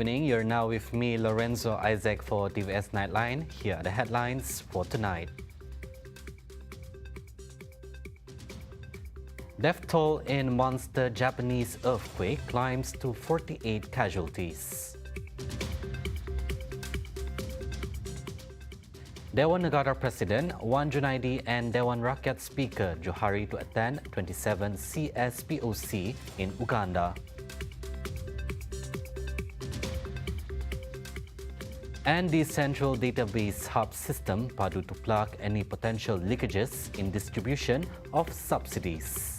evening. You're now with me, Lorenzo Isaac, for TVS Nightline. Here are the headlines for tonight. Death toll in monster Japanese earthquake climbs to 48 casualties. Dewan Negara President Wan Junaidi and Dewan Rakyat Speaker Johari to attend 27 CSPOC in Uganda. And the Central Database Hub System PADU to plug any potential leakages in distribution of subsidies.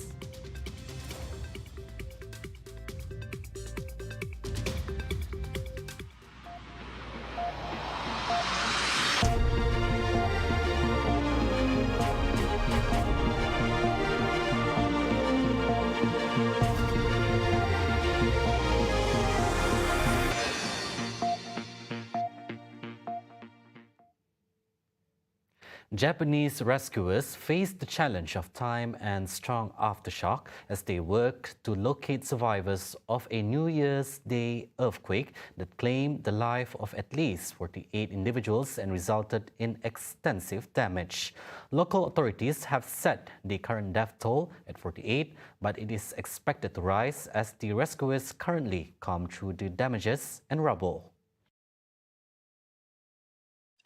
Japanese rescuers face the challenge of time and strong aftershock as they work to locate survivors of a New Year's Day earthquake that claimed the life of at least 48 individuals and resulted in extensive damage. Local authorities have set the current death toll at 48, but it is expected to rise as the rescuers currently comb through the damages and rubble.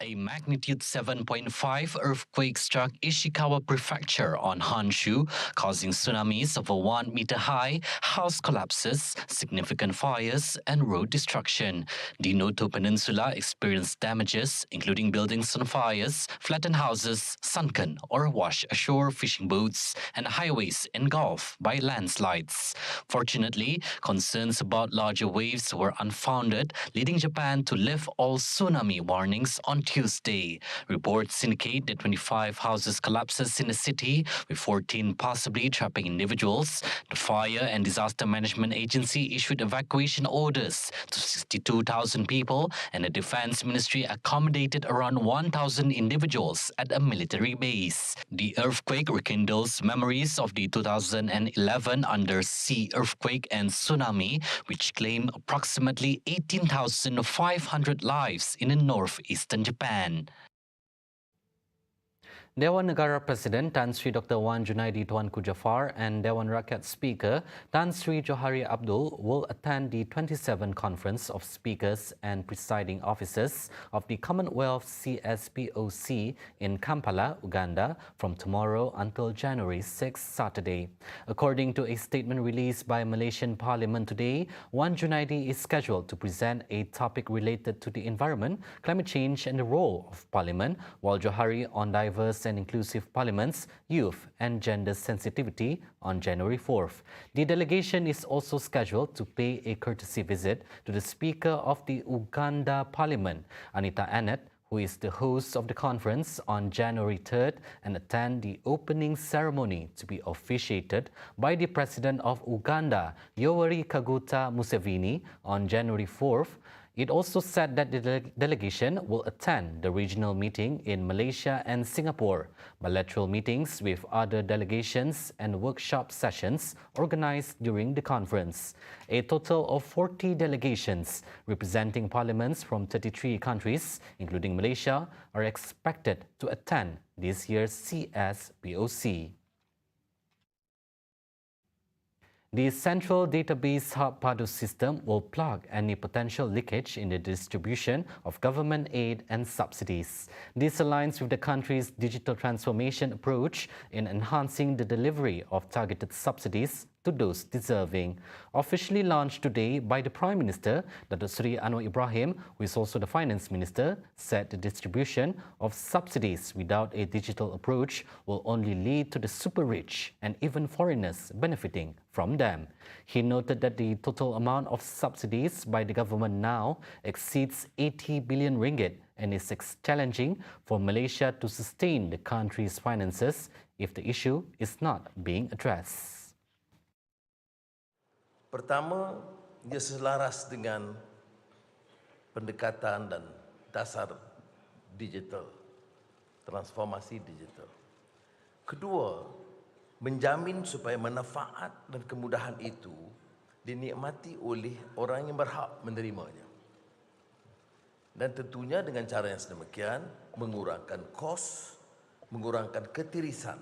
A magnitude 7.5 earthquake struck Ishikawa Prefecture on Honshu, causing tsunamis of a 1 meter high, house collapses, significant fires, and road destruction. The Noto Peninsula experienced damages, including buildings on fires, flattened houses, sunken or washed ashore fishing boats, and highways engulfed by landslides. Fortunately, concerns about larger waves were unfounded, leading Japan to lift all tsunami warnings on Tuesday. Reports indicate that 25 houses collapses in the city, with 14 possibly trapping individuals. The Fire and Disaster Management Agency issued evacuation orders to 62,000 people, and the Defense Ministry accommodated around 1,000 individuals at a military base. The earthquake rekindles memories of the 2011 undersea earthquake and tsunami, which claimed approximately 18,500 lives in the northeastern Japan. Dewan Negara President Tan Sri Dr. Wan Junaidi Tuanku Jaafar and Dewan Rakyat Speaker Tan Sri Johari Abdul will attend the 27th Conference of Speakers and Presiding Officers of the Commonwealth CSPOC in Kampala, Uganda, from tomorrow until January 6, Saturday. According to a statement released by Malaysian Parliament today, Wan Junaidi is scheduled to present a topic related to the environment, climate change and the role of Parliament, while Johari on diverse and inclusive parliaments, youth and gender sensitivity on January 4th. The delegation is also scheduled to pay a courtesy visit to the Speaker of the Uganda Parliament, Anita Annett, who is the host of the conference, on January 3rd and attend the opening ceremony to be officiated by the President of Uganda, Yoweri Kaguta Museveni, on January 4th. It also said that the delegation will attend the regional meeting in Malaysia and Singapore, bilateral meetings with other delegations and workshop sessions organized during the conference. A total of 40 delegations representing parliaments from 33 countries, including Malaysia, are expected to attend this year's CSPOC. The Central Database Hub PADU system will plug any potential leakage in the distribution of government aid and subsidies. This aligns with the country's digital transformation approach in enhancing the delivery of targeted subsidies to those deserving. Officially launched today by the Prime Minister, Dr. Sri Anwar Ibrahim, who is also the Finance Minister, said the distribution of subsidies without a digital approach will only lead to the super rich and even foreigners benefiting from them. He noted that the total amount of subsidies by the government now exceeds 80 billion ringgit and is challenging for Malaysia to sustain the country's finances if the issue is not being addressed. Pertama, dia selaras dengan pendekatan dan dasar digital, transformasi digital. Kedua, menjamin supaya manfaat dan kemudahan itu dinikmati oleh orang yang berhak menerimanya. Dan tentunya dengan cara yang sedemikian mengurangkan kos, mengurangkan ketirisan.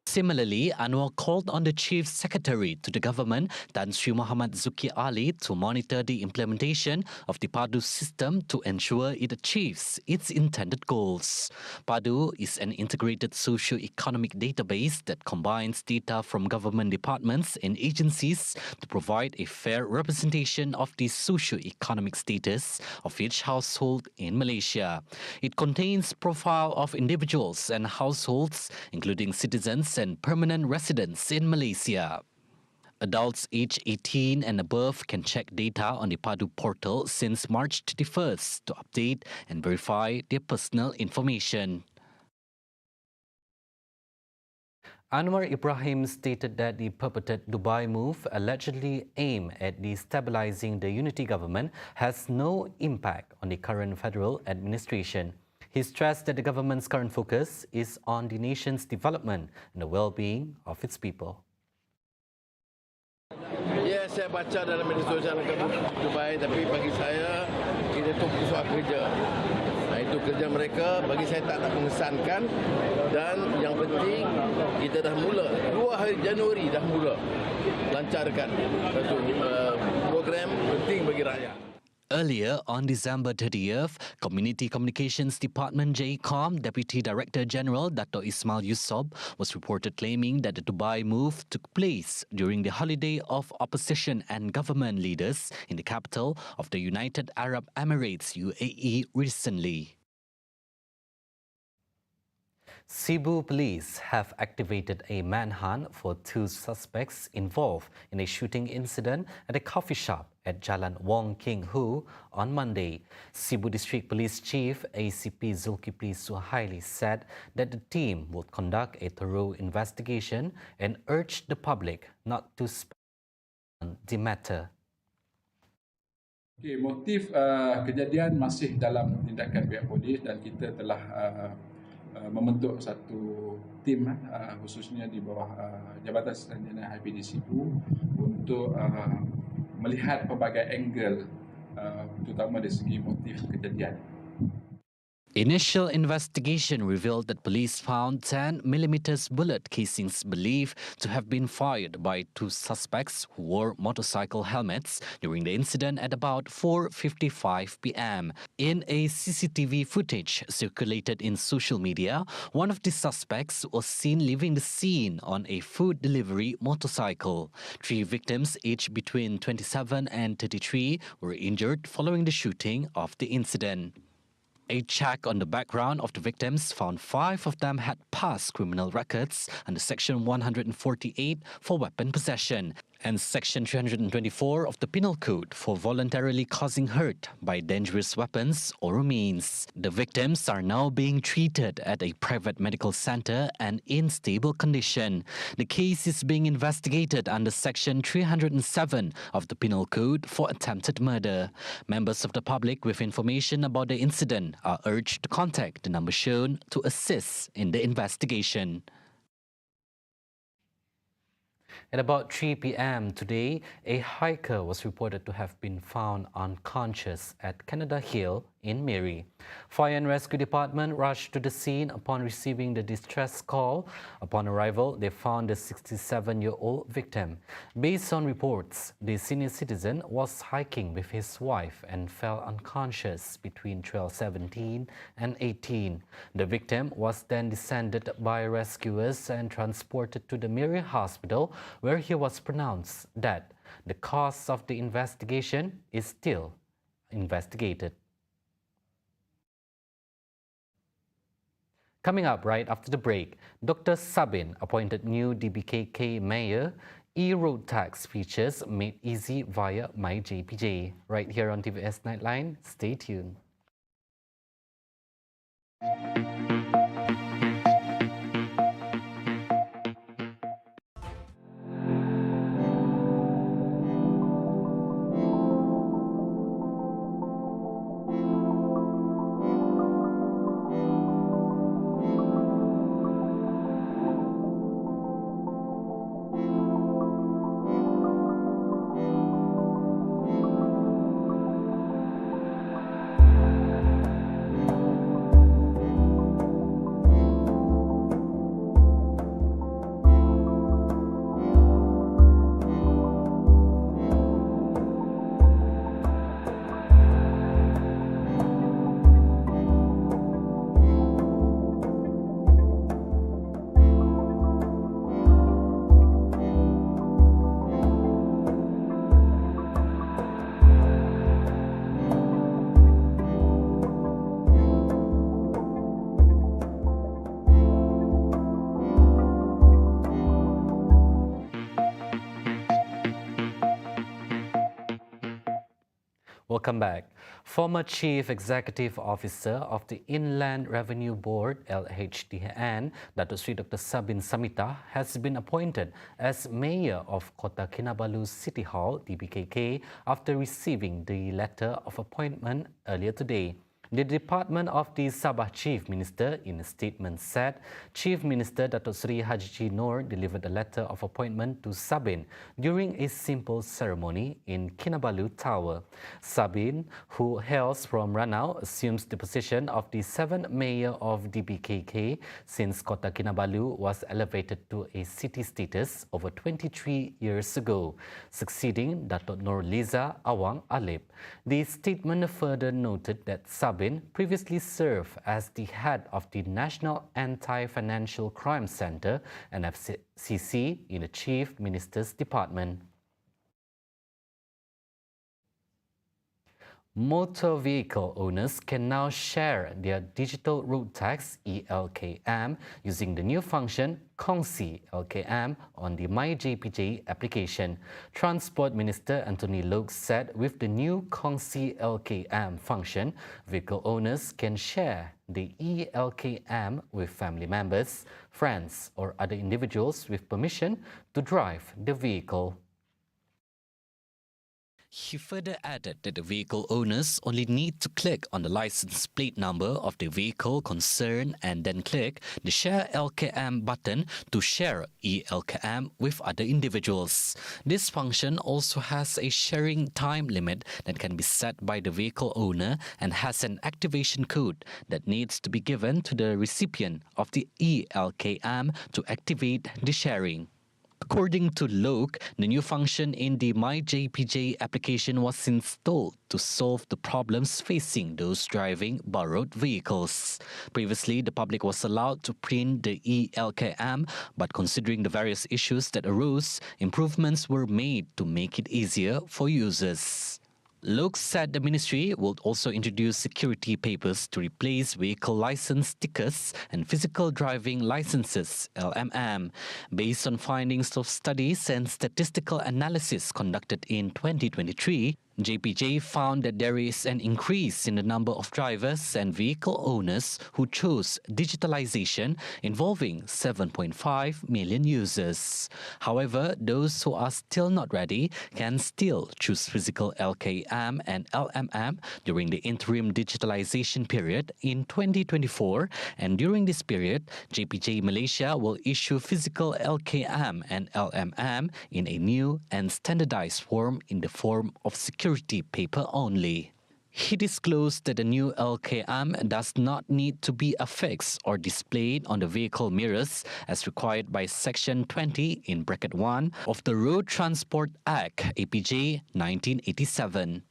Similarly, Anwar called on the Chief Secretary to the government, Tan Sri Muhammad Zuki Ali, to monitor the implementation of the PADU system to ensure it achieves its intended goals. PADU is an integrated socio-economic database that combines data from government departments and agencies to provide a fair representation of the socio-economic status of each household in Malaysia. It contains profile of individuals and households, including citizens and permanent residents in Malaysia. Adults aged 18 and above can check data on the PADU portal since March 31st to update and verify their personal information. Anwar Ibrahim stated that the purported Dubai move, allegedly aimed at destabilizing the unity government, has no impact on the current federal administration. He stressed that the government's current focus is on the nation's development and the well-being of its people. Ya, saya baca dalam media sosial Dubai, tapi bagi saya ini itu soal kerja. Nah, itu kerja mereka, bagi saya tak nak mengesankan. Dan yang penting kita dah mula 2 hari Januari dah mula lancarkan satu program penting bagi rakyat. Earlier, on December 30th, Community Communications Department JCOM Deputy Director General Dato' Ismail Yusob was reported claiming that the Dubai move took place during the holiday of opposition and government leaders in the capital of the United Arab Emirates UAE recently. Cebu police have activated a manhunt for 2 suspects involved in a shooting incident at a coffee shop at Jalan Wong King Hu on Monday. Cebu District Police Chief ACP Zulkifli Suhaili said that the team would conduct a thorough investigation and urged the public not to speculate on the matter. Okay, motif kejadian masih dalam tindakan pihak polis dan kita telah membentuk satu tim khususnya di bawah Jabatan Sarjana IPD Cebu untuk melihat pelbagai angle terutama dari segi motif kejadian. Initial investigation revealed that police found 10mm bullet casings believed to have been fired by 2 suspects who wore motorcycle helmets during the incident at about 4:55 p.m. In a CCTV footage circulated in social media, one of the suspects was seen leaving the scene on a food delivery motorcycle. 3 victims, aged between 27 and 33, were injured following the shooting of the incident. A check on the background of the victims found 5 of them had past criminal records under Section 148 for weapon possession and Section 324 of the Penal Code for voluntarily causing hurt by dangerous weapons or means. The victims are now being treated at a private medical center and in stable condition. The case is being investigated under Section 307 of the Penal Code for attempted murder. Members of the public with information about the incident are urged to contact the number shown to assist in the investigation. At about 3 p.m. today, a hiker was reported to have been found unconscious at Canada Hill in Miri. Fire and Rescue Department rushed to the scene upon receiving the distress call. Upon arrival, they found the 67-year-old victim. Based on reports, the senior citizen was hiking with his wife and fell unconscious between trail 17 and 18. The victim was then descended by rescuers and transported to the Miri Hospital, where he was pronounced dead. The cause of the investigation is still investigated. Coming up right after the break, Dr. Sabin appointed new DBKK mayor. E-road tax features made easy via MyJPJ. Right here on TVS Nightline, stay tuned. Welcome back. Former Chief Executive Officer of the Inland Revenue Board, LHDN, Datuk Sri Dr. Sabin Samita, has been appointed as Mayor of Kota Kinabalu City Hall, DBKK, after receiving the letter of appointment earlier today. The Department of the Sabah Chief Minister, in a statement, said Chief Minister Datuk Sri Haji Noor delivered a letter of appointment to Sabin during a simple ceremony in Kinabalu Tower. Sabin, who hails from Ranau, assumes the position of the 7th Mayor of DBKK since Kota Kinabalu was elevated to a city status over 23 years ago, succeeding Datuk Nur Liza Awang Alip. The statement further noted that Sabin previously served as the head of the National Anti-Financial Crime Centre, NFCC, in the Chief Minister's Department. Motor vehicle owners can now share their digital road tax (ELKM) using the new function Kongsi LKM on the MyJPJ application. Transport Minister Anthony Loke said with the new Kongsi LKM function, vehicle owners can share the ELKM with family members, friends or other individuals with permission to drive the vehicle. He further added that the vehicle owners only need to click on the license plate number of the vehicle concerned and then click the Share LKM button to share ELKM with other individuals. This function also has a sharing time limit that can be set by the vehicle owner and has an activation code that needs to be given to the recipient of the ELKM to activate the sharing. According to Loke, the new function in the MyJPJ application was installed to solve the problems facing those driving borrowed vehicles. Previously, the public was allowed to print the ELKM, but considering the various issues that arose, improvements were made to make it easier for users. Loke said the ministry will also introduce security papers to replace vehicle license stickers and physical driving licenses (LMM). Based on findings of studies and statistical analysis conducted in 2023, JPJ found that there is an increase in the number of drivers and vehicle owners who chose digitalization, involving 7.5 million users. However, those who are still not ready can still choose physical LKM and LMM during the interim digitalization period in 2024, and during this period, JPJ Malaysia will issue physical LKM and LMM in a new and standardized form in the form of security paper only. He disclosed that the new LKM does not need to be affixed or displayed on the vehicle mirrors as required by Section 20 in bracket 1 of the Road Transport Act (APJ) 1987.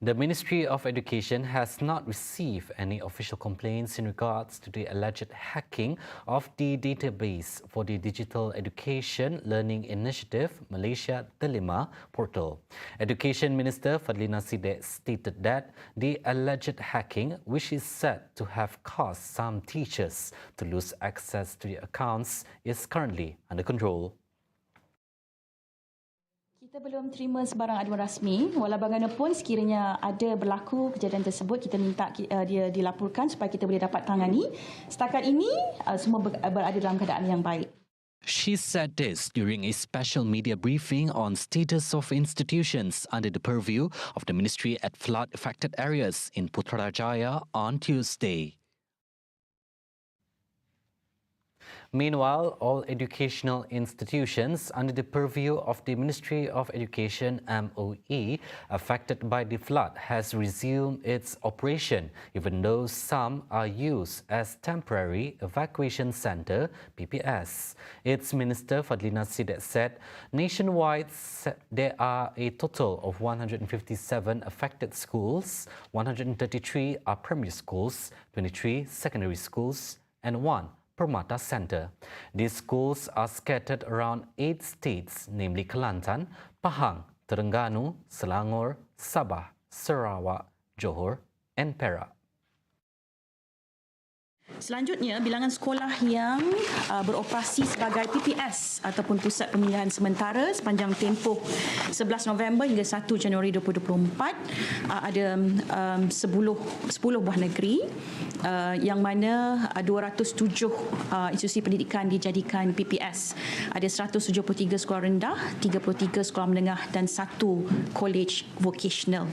The Ministry of Education has not received any official complaints in regards to the alleged hacking of the database for the Digital Education Learning Initiative Malaysia Delima portal. Education Minister Fadlina Sidek stated that the alleged hacking, which is said to have caused some teachers to lose access to the accounts, is currently under control. Kita belum terima sebarang aduan rasmi. Walau bagaimanapun sekiranya ada berlaku kejadian tersebut, kita minta dia dilaporkan supaya kita boleh dapat tangani. Setakat ini semua berada dalam keadaan yang baik. She said this during a special media briefing on status of institutions under the purview of the ministry at flood-affected areas in Putrajaya on Tuesday. Meanwhile, all educational institutions under the purview of the Ministry of Education (MOE) affected by the flood has resumed its operation, even though some are used as temporary evacuation center (PPS). Its Minister Fadlina Sidek said nationwide there are a total of 157 affected schools, 133 are primary schools, 23 secondary schools, and 1 Permata Center. These schools are scattered around 8 states, namely Kelantan, Pahang, Terengganu, Selangor, Sabah, Sarawak, Johor, and Perak. Selanjutnya, bilangan sekolah yang beroperasi sebagai PPS ataupun Pusat Pemilihan Sementara sepanjang tempoh 11 November hingga 1 Januari 2024 ada 10 buah negeri yang mana 207 institusi pendidikan dijadikan PPS. Ada 173 sekolah rendah, 33 sekolah menengah dan 1 college vocational.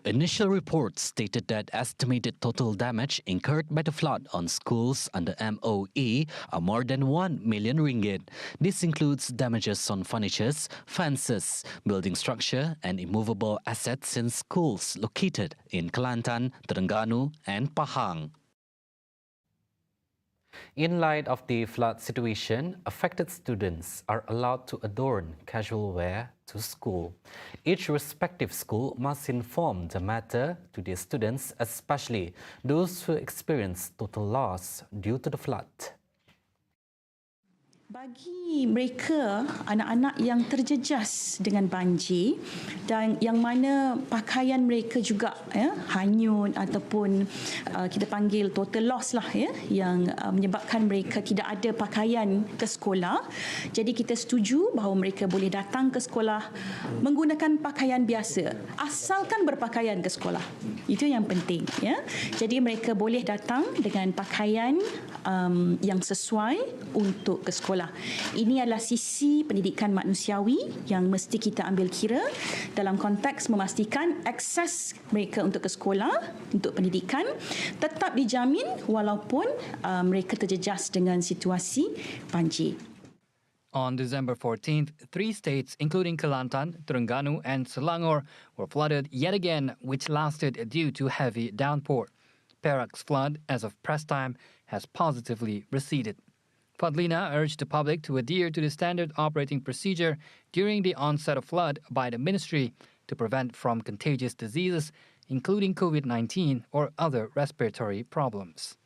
Initial reports stated that estimated total damage incurred by the flood on schools under MOE are more than 1 million ringgit. This includes damages on furnitures, fences, building structure and immovable assets in schools located in Kelantan, Terengganu and Pahang. In light of the flood situation, affected students are allowed to adorn casual wear to school. Each respective school must inform the matter to their students, especially those who experience total loss due to the flood. Bagi mereka, anak-anak yang terjejas dengan banjir dan yang mana pakaian mereka juga hanyut ataupun kita panggil total loss lah yang menyebabkan mereka tidak ada pakaian ke sekolah. Jadi kita setuju bahawa mereka boleh datang ke sekolah menggunakan pakaian biasa asalkan berpakaian ke sekolah. Itu yang penting ya. Jadi mereka boleh datang dengan pakaian yang sesuai untuk ke sekolah. Ini adalah sisi pendidikan manusiawi yang mesti kita ambil kira dalam konteks memastikan akses mereka untuk ke sekolah, untuk pendidikan tetap dijamin walaupun mereka terjejas dengan situasi banjir. On December 14th, 3 states, including Kelantan, Terengganu and Selangor, were flooded yet again, which lasted due to heavy downpour. Perak's flood, as of press time, has positively receded. Fadlina urged the public to adhere to the standard operating procedure during the onset of flood by the ministry to prevent from contagious diseases, including COVID-19 or other respiratory problems.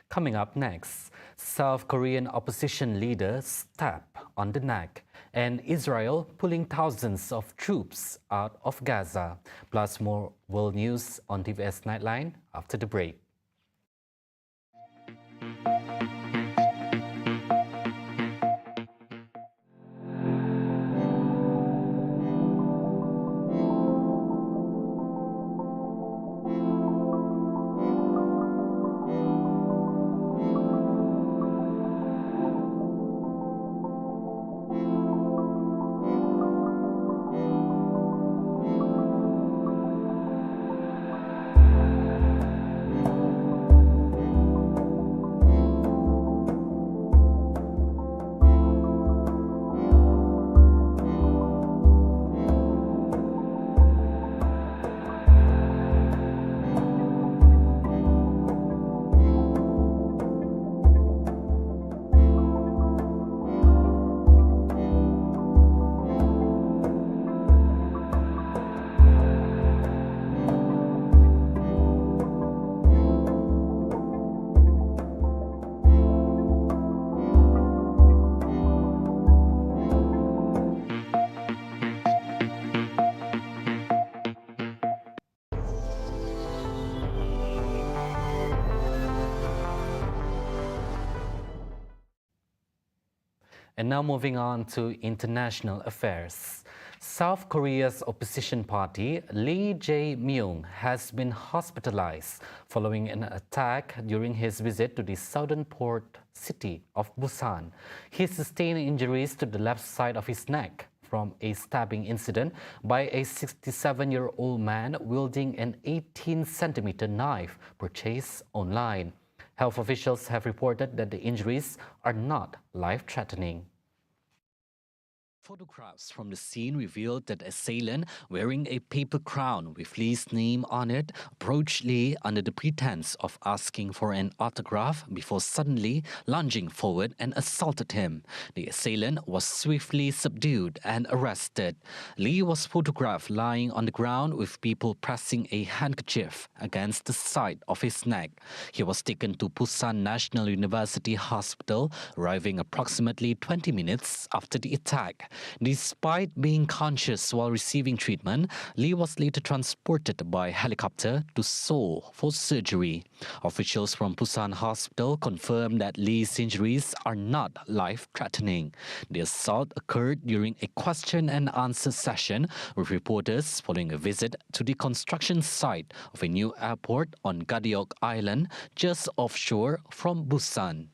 Coming up next, South Korean opposition leaders step on the neck and Israel pulling thousands of troops out of Gaza. Plus more world news on TVS Nightline after the break. And now moving on to international affairs. South Korea's opposition party, Lee Jae-myung, has been hospitalized following an attack during his visit to the southern port city of Busan. He sustained injuries to the left side of his neck from a stabbing incident by a 67-year-old man wielding an 18-centimeter knife purchased online. Health officials have reported that the injuries are not life-threatening. Photographs from the scene revealed that the assailant, wearing a paper crown with Lee's name on it, approached Lee under the pretense of asking for an autograph before suddenly lunging forward and assaulted him. The assailant was swiftly subdued and arrested. Lee was photographed lying on the ground with people pressing a handkerchief against the side of his neck. He was taken to Busan National University Hospital, arriving approximately 20 minutes after the attack. Despite being conscious while receiving treatment, Lee was later transported by helicopter to Seoul for surgery. Officials from Busan Hospital confirmed that Lee's injuries are not life-threatening. The assault occurred during a question and answer session with reporters following a visit to the construction site of a new airport on Gadeok Island, just offshore from Busan.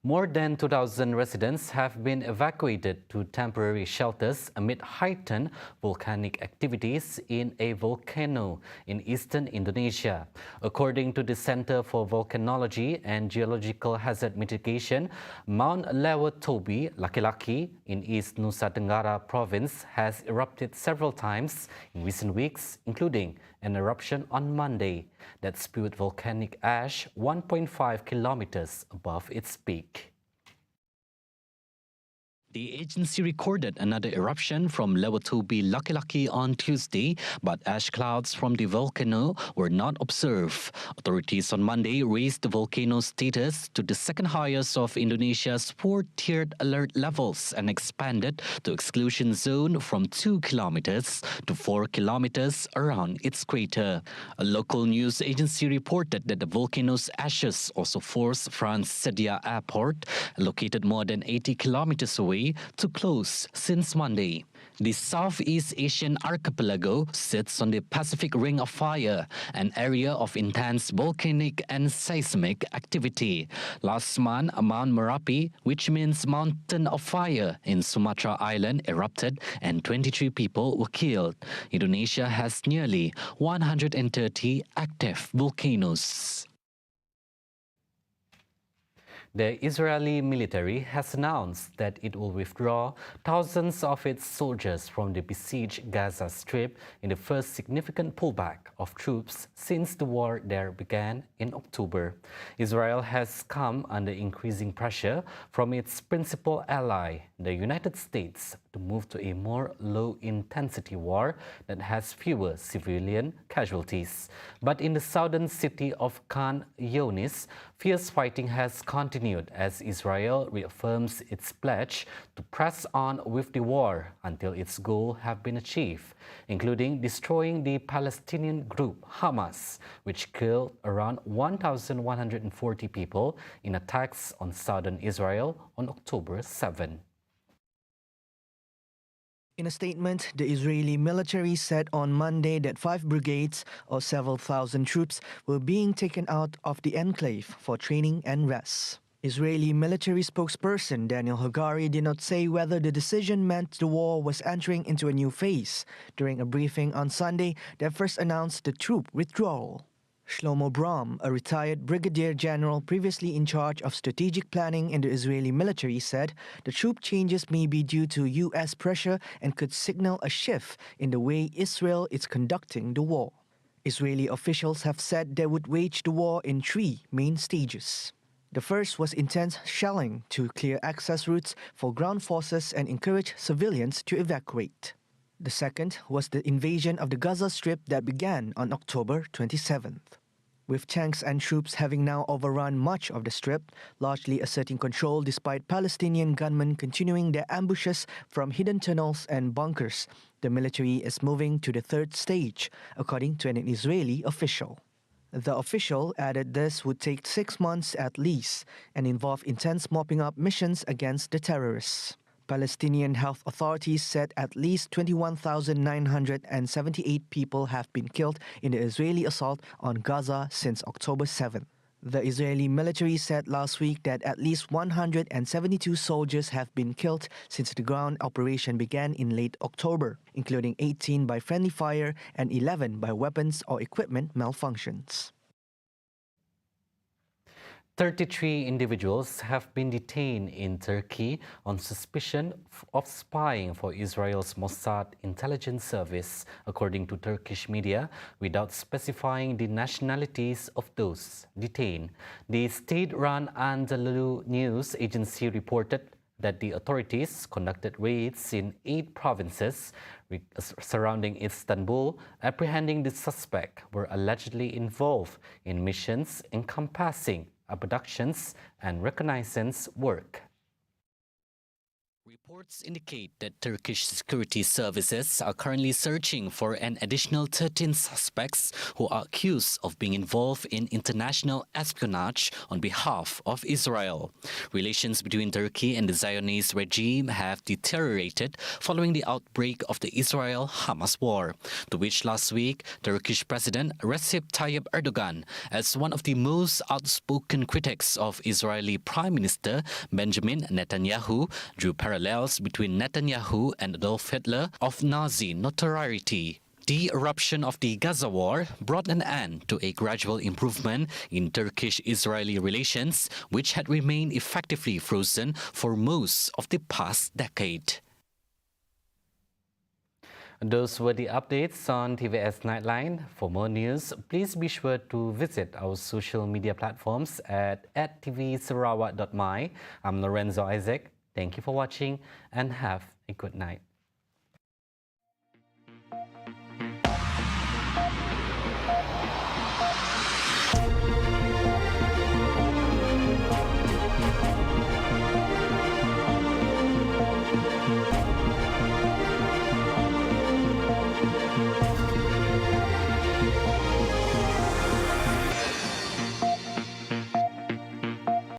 More than 2,000 residents have been evacuated to temporary shelters amid heightened volcanic activities in a volcano in eastern Indonesia. According to the Center for Volcanology and Geological Hazard Mitigation, Mount Lewatobi Laki-Laki in East Nusa Tenggara province has erupted several times in recent weeks, including an eruption on Monday that spewed volcanic ash 1.5 kilometers above its peak. The agency recorded another eruption from Lewatobi Laki-Laki on Tuesday, but ash clouds from the volcano were not observed. Authorities on Monday raised the volcano's status to the second highest of Indonesia's 4-tiered alert levels and expanded the exclusion zone from 2 kilometers to 4 kilometers around its crater. A local news agency reported that the volcano's ashes also forced France Sedia Airport, located more than 80 kilometers away, to close since Monday. The Southeast Asian archipelago sits on the Pacific Ring of Fire, an area of intense volcanic and seismic activity. Last month, Mount Merapi, which means Mountain of Fire, in Sumatra Island erupted and 23 people were killed. Indonesia has nearly 130 active volcanoes. The Israeli military has announced that it will withdraw thousands of its soldiers from the besieged Gaza Strip in the first significant pullback of troops since the war there began in October. Israel has come under increasing pressure from its principal ally, the United States, to move to a more low-intensity war that has fewer civilian casualties. But in the southern city of Khan Younis, fierce fighting has continued as Israel reaffirms its pledge to press on with the war until its goal have been achieved, including destroying the Palestinian group Hamas, which killed around 1,140 people in attacks on southern Israel on October 7. In a statement, the Israeli military said on Monday that 5 brigades or several thousand troops were being taken out of the enclave for training and rest. Israeli military spokesperson Daniel Hagari did not say whether the decision meant the war was entering into a new phase during a briefing on Sunday that first announced the troop withdrawal. Shlomo Brom, a retired brigadier general previously in charge of strategic planning in the Israeli military, said the troop changes may be due to U.S. pressure and could signal a shift in the way Israel is conducting the war. Israeli officials have said they would wage the war in 3 main stages. The first was intense shelling to clear access routes for ground forces and encourage civilians to evacuate. The second was the invasion of the Gaza Strip that began on October 27th. With tanks and troops having now overrun much of the Strip, largely asserting control despite Palestinian gunmen continuing their ambushes from hidden tunnels and bunkers, the military is moving to the third stage, according to an Israeli official. The official added this would take 6 months at least and involve intense mopping up missions against the terrorists. Palestinian health authorities said at least 21,978 people have been killed in the Israeli assault on Gaza since October 7. The Israeli military said last week that at least 172 soldiers have been killed since the ground operation began in late October, including 18 by friendly fire and 11 by weapons or equipment malfunctions. 33 individuals have been detained in Turkey on suspicion of spying for Israel's Mossad intelligence service, according to Turkish media, without specifying the nationalities of those detained. The state-run Anadolu news agency reported that the authorities conducted raids in 8 provinces surrounding Istanbul, apprehending the suspect were allegedly involved in missions encompassing abductions and reconnaissance work. Reports indicate that Turkish security services are currently searching for an additional 13 suspects who are accused of being involved in international espionage on behalf of Israel. Relations between Turkey and the Zionist regime have deteriorated following the outbreak of the Israel-Hamas war, to which last week Turkish President Recep Tayyip Erdogan, as one of the most outspoken critics of Israeli Prime Minister Benjamin Netanyahu, drew parallels between Netanyahu and Adolf Hitler of Nazi notoriety. The eruption of the Gaza war brought an end to a gradual improvement in Turkish-Israeli relations, which had remained effectively frozen for most of the past decade. Those were the updates on TVS Nightline. For more news, please be sure to visit our social media platforms at tvsarawak.my. I'm Lorenzo Isaac. Thank you for watching and have a good night.